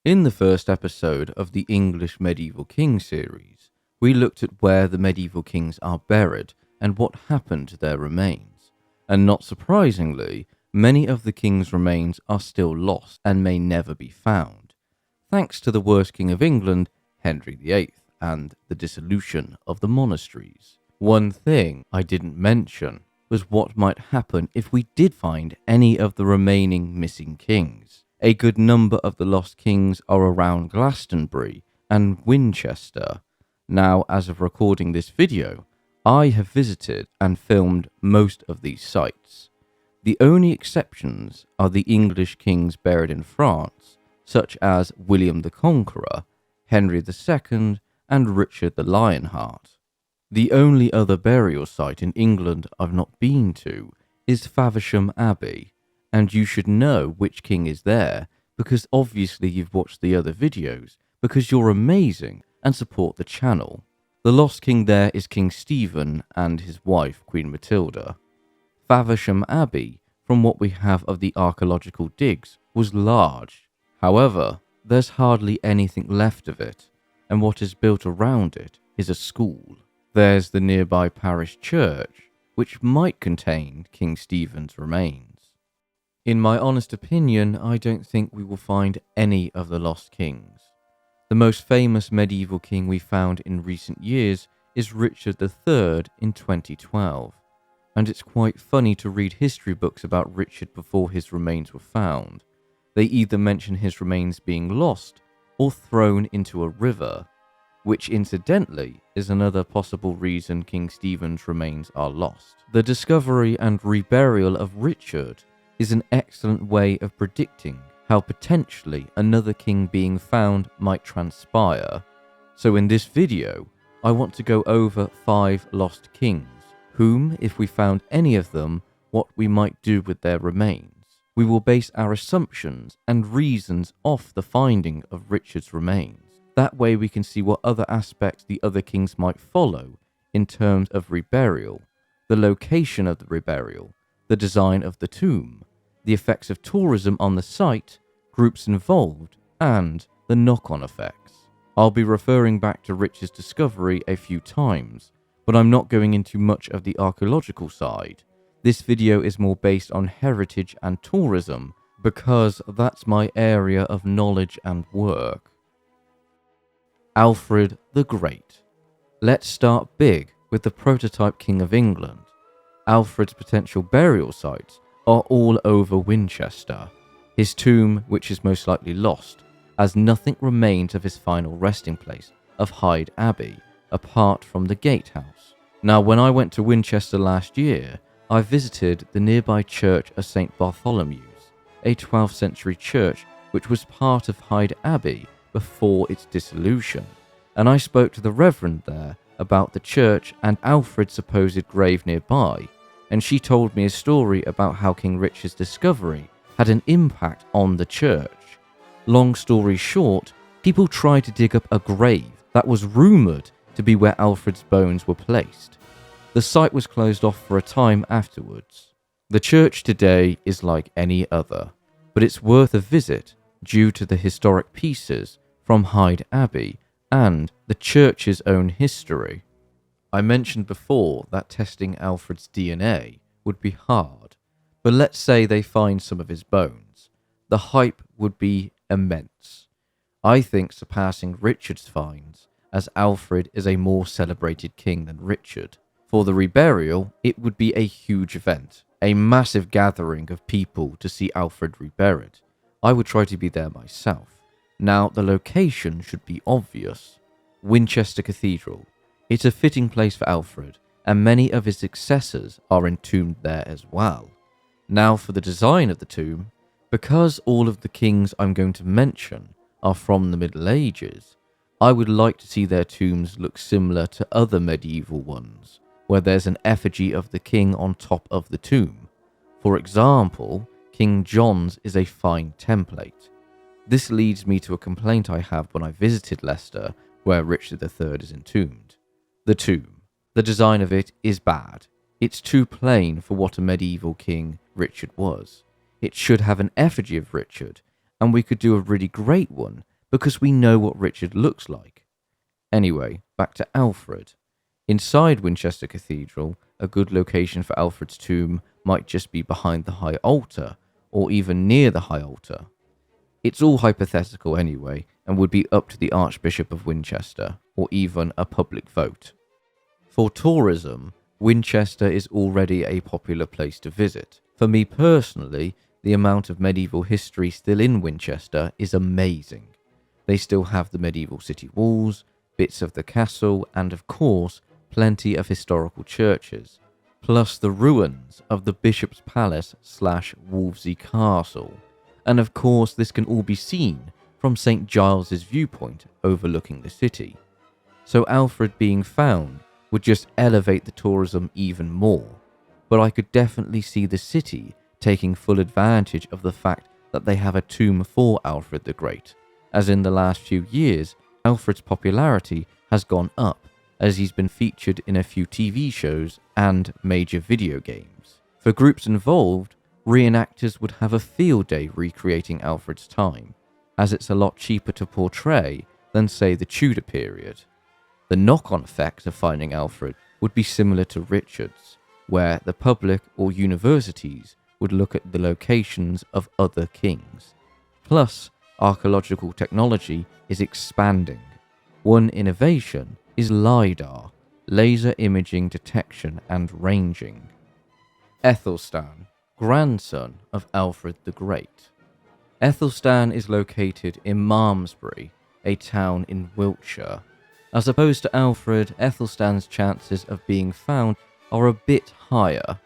In the first episode of the English Medieval King series, we looked at where the medieval kings are buried and what happened to their remains. And not surprisingly, many of the kings' remains are still lost and may never be found, thanks to the worst king of England, Henry VIII, and the dissolution of the monasteries. One thing I didn't mention was what might happen if we did find any of the remaining missing kings. A good number of the lost kings are around Glastonbury and Winchester. Now, as of recording this video, I have visited and filmed most of these sites. The only exceptions are the English kings buried in France, such as William the Conqueror, Henry II, and Richard the Lionheart. The only other burial site in England I've not been to is Faversham Abbey, and you should know which king is there because obviously you've watched the other videos because you're amazing and support the channel. The lost king there is King Stephen and his wife Queen Matilda. Faversham Abbey, from what we have of the archaeological digs, was large. However, there's hardly anything left of it, and what is built around it is a school. There's the nearby parish church, which might contain King Stephen's remains. In my honest opinion, I don't think we will find any of the lost kings. The most famous medieval king we found in recent years is Richard III in 2012, and it's quite funny to read history books about Richard before his remains were found. They either mention his remains being lost or thrown into a river, which incidentally is another possible reason King Stephen's remains are lost. The discovery and reburial of Richard is an excellent way of predicting how potentially another king being found might transpire. So in this video, I want to go over 5 lost kings, whom, if we found any of them, what we might do with their remains. We will base our assumptions and reasons off the finding of Richard's remains. That way we can see what other aspects the other kings might follow in terms of reburial, the location of the reburial, the design of the tomb, the effects of tourism on the site, groups involved, and the knock-on effects. I'll be referring back to Richard's discovery a few times, but I'm not going into much of the archaeological side. This video is more based on heritage and tourism because that's my area of knowledge and work. Alfred the Great. Let's start big with the prototype King of England. Alfred's potential burial sites are all over Winchester. His tomb, which is most likely lost, as nothing remains of his final resting place of Hyde Abbey, apart from the gatehouse. Now, when I went to Winchester last year, I visited the nearby church of St. Bartholomew's, a 12th century church which was part of Hyde Abbey before its dissolution, and I spoke to the reverend there about the church and Alfred's supposed grave nearby, and she told me a story about how King Richard's discovery had an impact on the church. Long story short, people tried to dig up a grave that was rumoured to be where Alfred's bones were placed. The site was closed off for a time afterwards. The church today is like any other, but it's worth a visit due to the historic pieces from Hyde Abbey and the church's own history. I mentioned before that testing Alfred's DNA would be hard, but let's say they find some of his bones. The hype would be immense. I think surpassing Richard's finds, as Alfred is a more celebrated king than Richard. For the reburial, it would be a huge event, a massive gathering of people to see Alfred reburied. I would try to be there myself. Now, the location should be obvious. Winchester Cathedral. It's a fitting place for Alfred, and many of his successors are entombed there as well. Now for the design of the tomb. Because all of the kings I'm going to mention are from the Middle Ages, I would like to see their tombs look similar to other medieval ones, where there's an effigy of the king on top of the tomb. For example, King John's is a fine template. This leads me to a complaint I have when I visited Leicester, where Richard III is entombed. The tomb. The design of it is bad. It's too plain for what a medieval king Richard was. It should have an effigy of Richard, and we could do a really great one because we know what Richard looks like. Anyway, back to Alfred. Inside Winchester Cathedral, a good location for Alfred's tomb might just be behind the high altar, or even near the high altar. It's all hypothetical anyway, and would be up to the Archbishop of Winchester, or even a public vote. For tourism, Winchester is already a popular place to visit. For me personally, the amount of medieval history still in Winchester is amazing. They still have the medieval city walls, bits of the castle, and of course, plenty of historical churches, plus the ruins of the Bishop's Palace / Wolvesey Castle. And of course, this can all be seen from St. Giles's viewpoint overlooking the city. So Alfred being found would just elevate the tourism even more. But I could definitely see the city taking full advantage of the fact that they have a tomb for Alfred the Great, as in the last few years, Alfred's popularity has gone up, as he's been featured in a few TV shows and major video games. For groups involved, reenactors would have a field day recreating Alfred's time, as it's a lot cheaper to portray than, say, the Tudor period. The knock-on effect of finding Alfred would be similar to Richard's, where the public or universities would look at the locations of other kings. Plus, archaeological technology is expanding. One innovation is LiDAR, laser imaging detection and ranging. Athelstan, grandson of Alfred the Great. Athelstan is located in Malmesbury, a town in Wiltshire. As opposed to Alfred, Athelstan's chances of being found are a bit higher.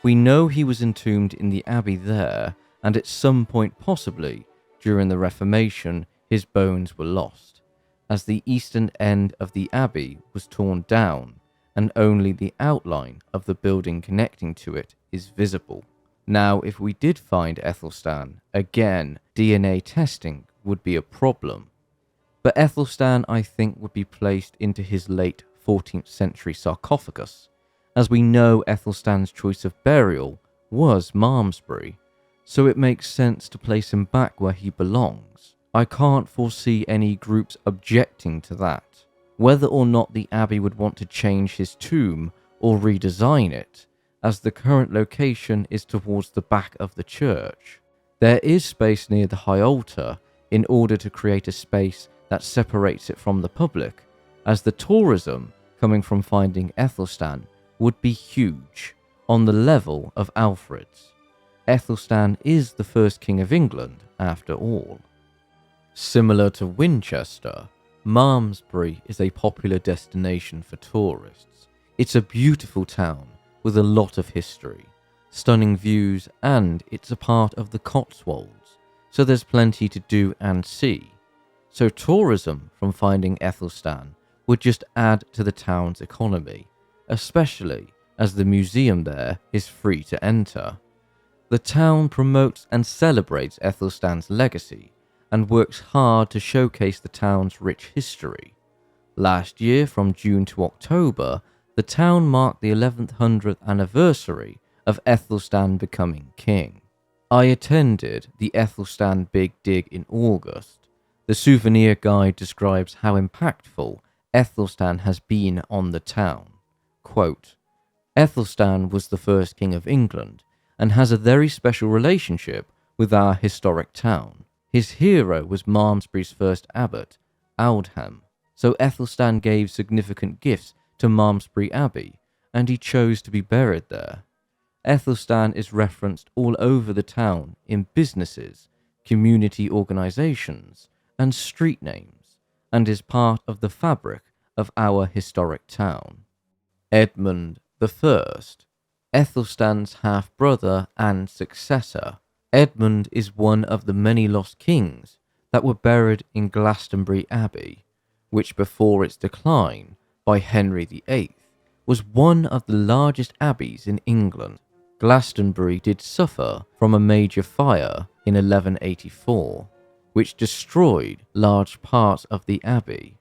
We know he was entombed in the abbey there, and at some point possibly during the Reformation his bones were lost, as the eastern end of the abbey was torn down and only the outline of the building connecting to it is visible. Now, if we did find Athelstan, again, DNA testing would be a problem. But Athelstan, I think, would be placed into his late 14th century sarcophagus, as we know Athelstan's choice of burial was Malmesbury, so it makes sense to place him back where he belongs. I can't foresee any groups objecting to that. Whether or not the abbey would want to change his tomb or redesign it, as the current location is towards the back of the church. There is space near the high altar in order to create a space that separates it from the public, as the tourism coming from finding Athelstan would be huge, on the level of Alfred's. Athelstan is the first king of England, after all. Similar to Winchester, Malmesbury is a popular destination for tourists. It's a beautiful town with a lot of history, stunning views, and it's a part of the Cotswolds, so there's plenty to do and see. So tourism from finding Athelstan would just add to the town's economy, especially as the museum there is free to enter. The town promotes and celebrates Athelstan's legacy and works hard to showcase the town's rich history. Last year, from June to October, the town marked the 1100th anniversary of Athelstan becoming king. I attended the Athelstan Big Dig in August. The souvenir guide describes how impactful Athelstan has been on the town. Quote, Athelstan was the first king of England and has a very special relationship with our historic town. His hero was Malmesbury's first abbot, Aldham, so Athelstan gave significant gifts to Malmesbury Abbey, and he chose to be buried there. Athelstan is referenced all over the town in businesses, community organisations, and street names, and is part of the fabric of our historic town. Edmund I, Athelstan's half-brother and successor. Edmund is one of the many lost kings that were buried in Glastonbury Abbey, which before its decline by Henry VIII was one of the largest abbeys in England. Glastonbury did suffer from a major fire in 1184, which destroyed large parts of the abbey.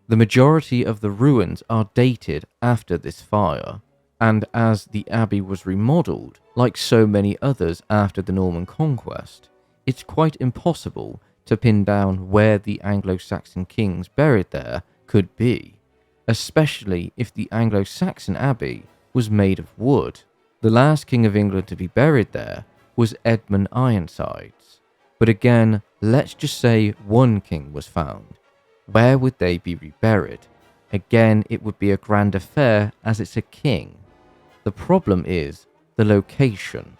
The majority of the ruins are dated after this fire, and as the abbey was remodelled, like so many others after the Norman conquest, it's quite impossible to pin down where the Anglo-Saxon kings buried there could be, especially if the Anglo-Saxon abbey was made of wood. The last king of England to be buried there was Edmund Ironsides. But again, let's just say one king was found. Where would they be reburied? Again, it would be a grand affair as it's a king. The problem is the location.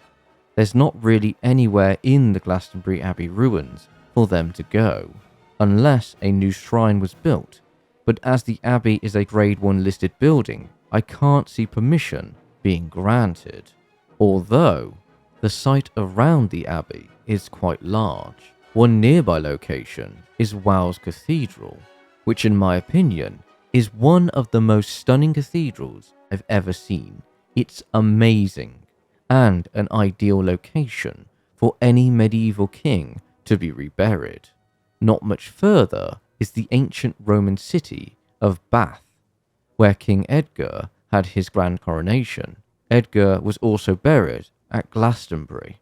There's not really anywhere in the Glastonbury Abbey ruins for them to go, unless a new shrine was built. But as the Abbey is a Grade 1 listed building, I can't see permission being granted. Although, the site around the Abbey is quite large. One nearby location is Wells Cathedral, which in my opinion is one of the most stunning cathedrals I've ever seen. It's amazing, and an ideal location for any medieval king to be reburied. Not much further is the ancient Roman city of Bath, where King Edgar had his grand coronation. Edgar was also buried at Glastonbury.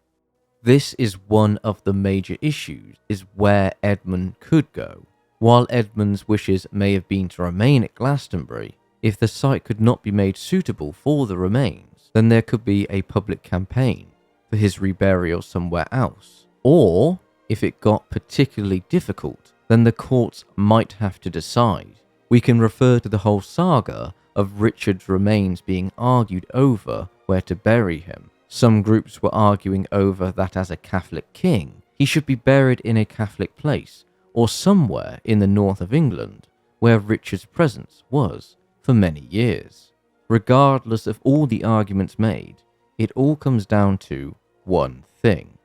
This is one of the major issues, is where Edmund could go. While Edmund's wishes may have been to remain at Glastonbury, if the site could not be made suitable for the remains, then there could be a public campaign for his reburial somewhere else. Or, if it got particularly difficult, then the courts might have to decide. We can refer to the whole saga of Richard's remains being argued over where to bury him. Some groups were arguing over that as a Catholic king, he should be buried in a Catholic place, or somewhere in the north of England, where Richard's presence was for many years. Regardless of all the arguments made, it all comes down to one thing: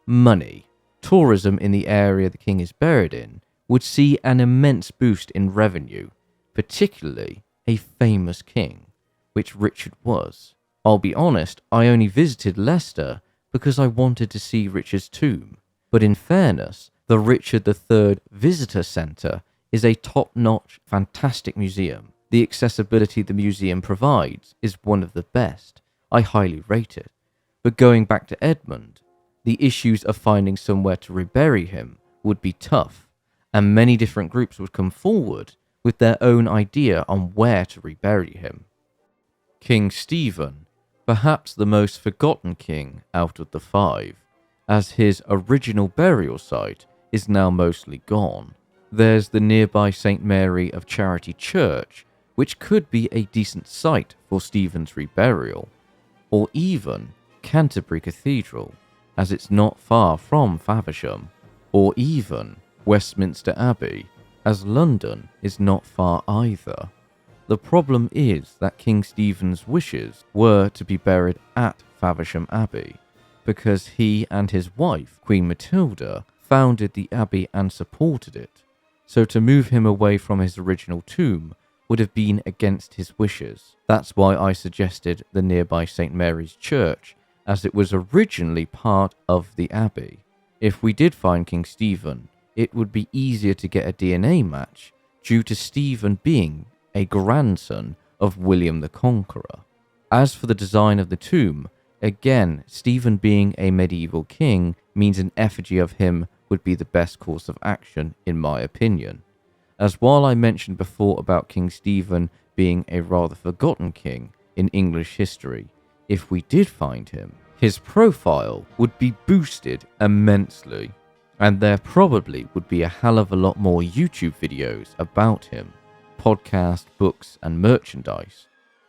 money. Tourism in the area the king is buried in would see an immense boost in revenue, particularly a famous king, which Richard was. I'll be honest, I only visited Leicester because I wanted to see Richard's tomb, but in fairness, the Richard III Visitor Centre is a top-notch, fantastic museum. The accessibility the museum provides is one of the best. I highly rate it. But going back to Edmund, the issues of finding somewhere to rebury him would be tough, and many different groups would come forward with their own idea on where to rebury him. King Stephen, perhaps the most forgotten king out of the five, as his original burial site is now mostly gone. There's the nearby St. Mary of Charity Church, which could be a decent site for Stephen's reburial, or even Canterbury Cathedral, as it's not far from Faversham, or even Westminster Abbey, as London is not far either. The problem is that King Stephen's wishes were to be buried at Faversham Abbey, because he and his wife, Queen Matilda, founded the abbey and supported it, so to move him away from his original tomb would have been against his wishes. That's why I suggested the nearby St. Mary's Church, as it was originally part of the abbey. If we did find King Stephen, it would be easier to get a DNA match due to Stephen being a grandson of William the Conqueror. As for the design of the tomb, again, Stephen being a medieval king means an effigy of him would be the best course of action, in my opinion. As while I mentioned before about King Stephen being a rather forgotten king in English history, if we did find him, his profile would be boosted immensely, and there probably would be a hell of a lot more YouTube videos about him, podcasts, books, and merchandise.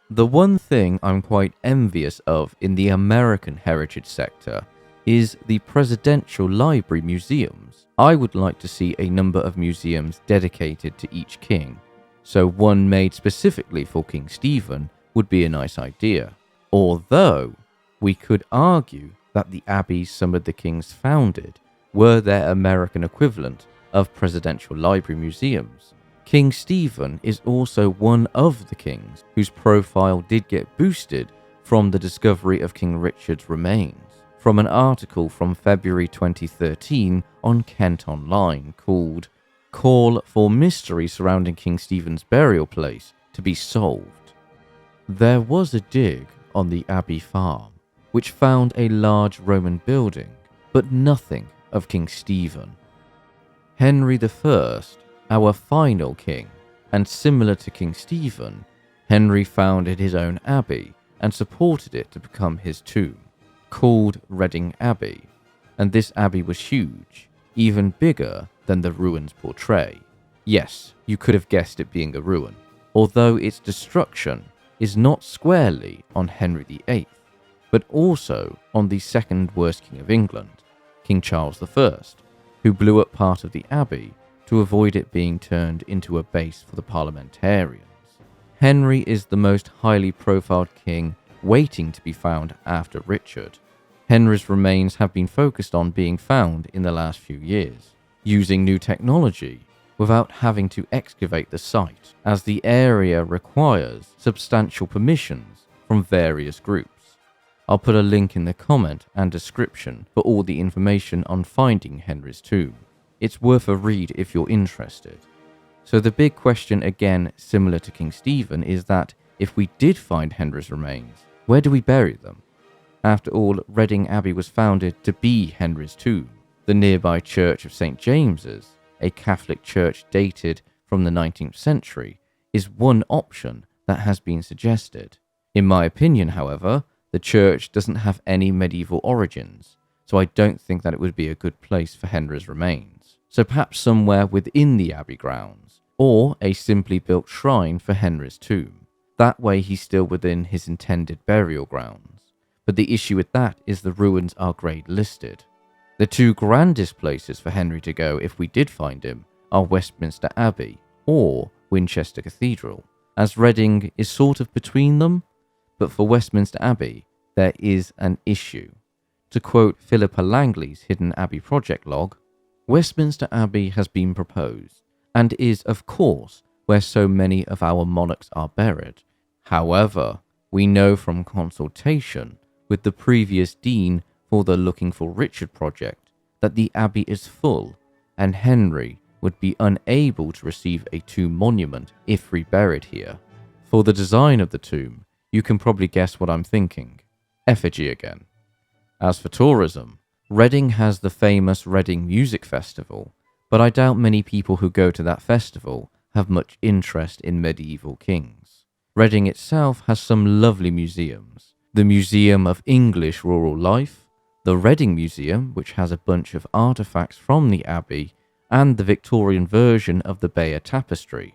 The one thing I'm quite envious of in the American heritage sector is the Presidential Library museums. I would like to see a number of museums dedicated to each king, so one made specifically for King Stephen would be a nice idea. Although, we could argue that the abbeys some of the kings founded were their American equivalent of Presidential Library museums. King Stephen is also one of the kings whose profile did get boosted from the discovery of King Richard's remains, from an article from February 2013 on Kent Online called "Call for Mystery Surrounding King Stephen's Burial Place to be Solved." There was a dig on the Abbey farm, which found a large Roman building, but nothing of King Stephen. Henry I, our final king, and similar to King Stephen, Henry founded his own abbey and supported it to become his tomb, called Reading Abbey, and this abbey was huge, even bigger than the ruins portray. Yes, you could have guessed it being a ruin, although its destruction is not squarely on Henry VIII, but also on the second worst king of England, King Charles I, who blew up part of the abbey to avoid it being turned into a base for the parliamentarians. Henry is the most highly profiled king waiting to be found after Richard. Henry's remains have been focused on being found in the last few years, using new technology without having to excavate the site, as the area requires substantial permissions from various groups. I'll put a link in the comment and description for all the information on finding Henry's tomb. It's worth a read if you're interested. So the big question, again similar to King Stephen, is that if we did find Henry's remains, where do we bury them? After all, Reading Abbey was founded to be Henry's tomb. The nearby Church of St. James's, a Catholic church dated from the 19th century, is one option that has been suggested. In my opinion, however, the church doesn't have any medieval origins, so I don't think that it would be a good place for Henry's remains. So perhaps somewhere within the abbey grounds, or a simply built shrine for Henry's tomb. That way he's still within his intended burial grounds. But the issue with that is the ruins are grade listed. The two grandest places for Henry to go if we did find him are Westminster Abbey or Winchester Cathedral, as Reading is sort of between them, but for Westminster Abbey there is an issue. To quote Philippa Langley's Hidden Abbey project log, Westminster Abbey has been proposed, and is of course where so many of our monarchs are buried. However, we know from consultation with the previous dean for the Looking for Richard project that the abbey is full, and Henry would be unable to receive a tomb monument if reburied here. For the design of the tomb, you can probably guess what I'm thinking. Effigy again. As for tourism, Reading has the famous Reading Music Festival, but I doubt many people who go to that festival have much interest in medieval kings. Reading itself has some lovely museums. The Museum of English Rural Life, the Reading Museum, which has a bunch of artifacts from the abbey, and the Victorian version of the Bayeux Tapestry.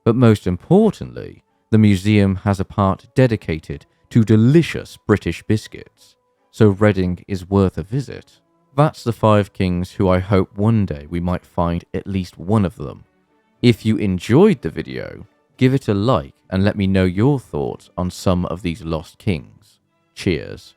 But most importantly, the museum has a part dedicated to delicious British biscuits, so Reading is worth a visit. That's the 5 kings who I hope one day we might find at least one of them. If you enjoyed the video, give it a like and let me know your thoughts on some of these lost kings. Cheers.